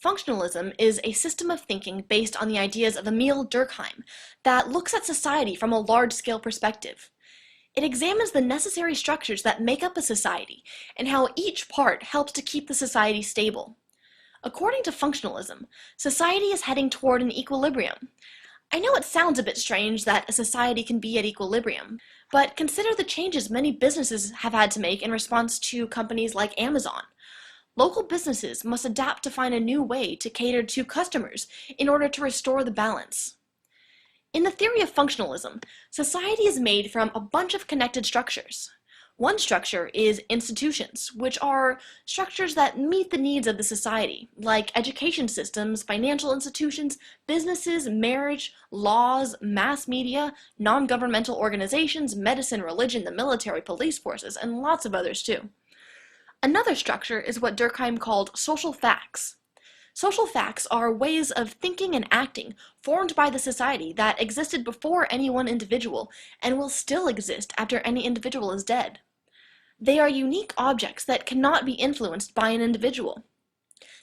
Functionalism is a system of thinking based on the ideas of Emile Durkheim that looks at society from a large-scale perspective. It examines the necessary structures that make up a society and how each part helps to keep the society stable. According to functionalism, society is heading toward an equilibrium. I know it sounds a bit strange that a society can be at equilibrium, but consider the changes many businesses have had to make in response to companies like Amazon. Local businesses must adapt to find a new way to cater to customers in order to restore the balance. In the theory of functionalism, society is made from a bunch of connected structures. One structure is institutions, which are structures that meet the needs of the society, like education systems, financial institutions, businesses, marriage, laws, mass media, non-governmental organizations, medicine, religion, the military, police forces, and lots of others too. Another structure is what Durkheim called social facts. Social facts are ways of thinking and acting formed by the society that existed before any one individual and will still exist after any individual is dead. They are unique objects that cannot be influenced by an individual.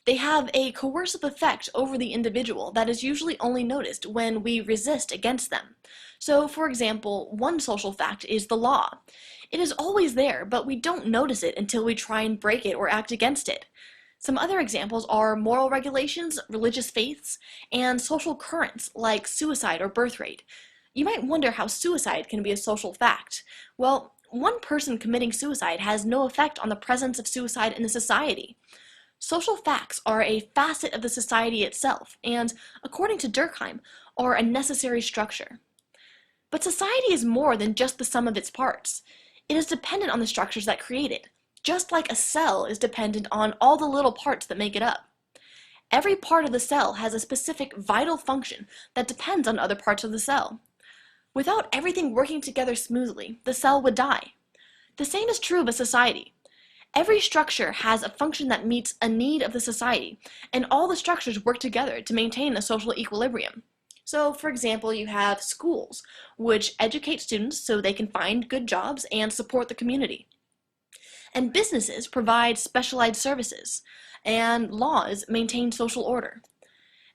They have a coercive effect over the individual that is usually only noticed when we resist against them. So, for example, one social fact is the law. It is always there, but we don't notice it until we try and break it or act against it. Some other examples are moral regulations, religious faiths, and social currents like suicide or birth rate. You might wonder how suicide can be a social fact. Well, one person committing suicide has no effect on the presence of suicide in the society. Social facts are a facet of the society itself, and, according to Durkheim, are a necessary structure. But society is more than just the sum of its parts. It is dependent on the structures that create it, just like a cell is dependent on all the little parts that make it up. Every part of the cell has a specific vital function that depends on other parts of the cell. Without everything working together smoothly, the cell would die. The same is true of a society. Every structure has a function that meets a need of the society, and all the structures work together to maintain a social equilibrium. So, for example, you have schools, which educate students so they can find good jobs and support the community. And businesses provide specialized services, and laws maintain social order.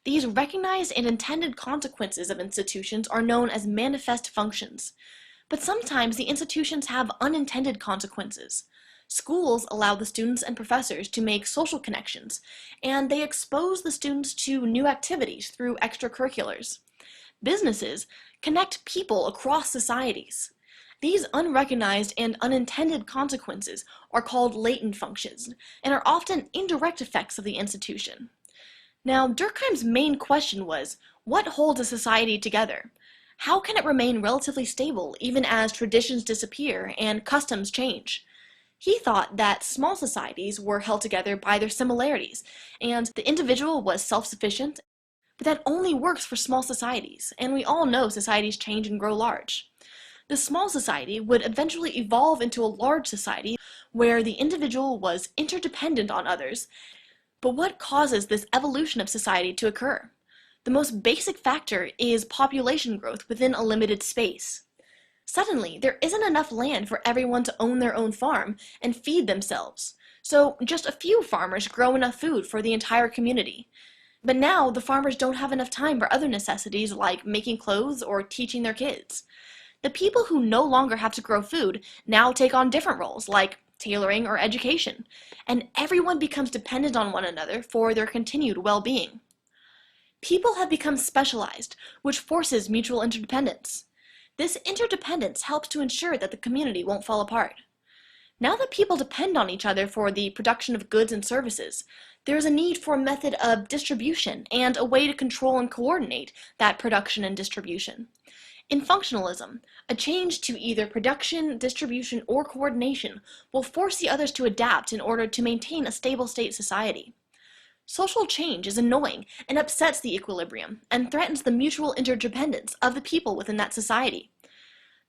These recognized and intended consequences of institutions are known as manifest functions. But sometimes the institutions have unintended consequences. Schools allow the students and professors to make social connections, and they expose the students to new activities through extracurriculars. Businesses connect people across societies. These unrecognized and unintended consequences are called latent functions, and are often indirect effects of the institution. Now, Durkheim's main question was, what holds a society together? How can it remain relatively stable even as traditions disappear and customs change? He thought that small societies were held together by their similarities, and the individual was self-sufficient, but that only works for small societies, and we all know societies change and grow large. The small society would eventually evolve into a large society where the individual was interdependent on others. But what causes this evolution of society to occur? The most basic factor is population growth within a limited space. Suddenly, there isn't enough land for everyone to own their own farm and feed themselves. So just a few farmers grow enough food for the entire community. But now the farmers don't have enough time for other necessities like making clothes or teaching their kids. The people who no longer have to grow food now take on different roles like tailoring or education, and everyone becomes dependent on one another for their continued well-being. People have become specialized, which forces mutual interdependence. This interdependence helps to ensure that the community won't fall apart. Now that people depend on each other for the production of goods and services, there is a need for a method of distribution and a way to control and coordinate that production and distribution. In functionalism, a change to either production, distribution, or coordination will force the others to adapt in order to maintain a stable state society. Social change is annoying and upsets the equilibrium and threatens the mutual interdependence of the people within that society.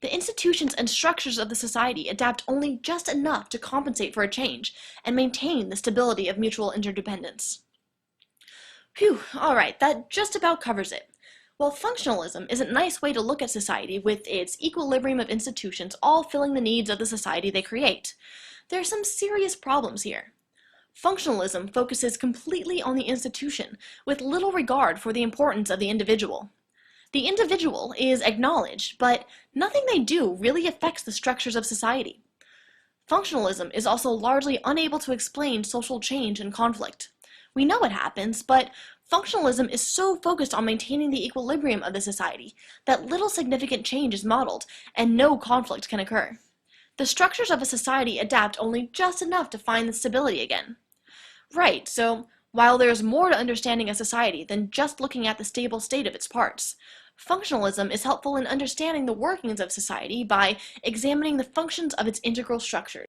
The institutions and structures of the society adapt only just enough to compensate for a change and maintain the stability of mutual interdependence. Phew, alright, that just about covers it. While functionalism is a nice way to look at society with its equilibrium of institutions all filling the needs of the society they create, there are some serious problems here. Functionalism focuses completely on the institution, with little regard for the importance of the individual. The individual is acknowledged, but nothing they do really affects the structures of society. Functionalism is also largely unable to explain social change and conflict. We know it happens, but functionalism is so focused on maintaining the equilibrium of the society that little significant change is modeled and no conflict can occur. The structures of a society adapt only just enough to find the stability again. Right, so while there's more to understanding a society than just looking at the stable state of its parts, functionalism is helpful in understanding the workings of society by examining the functions of its integral structures.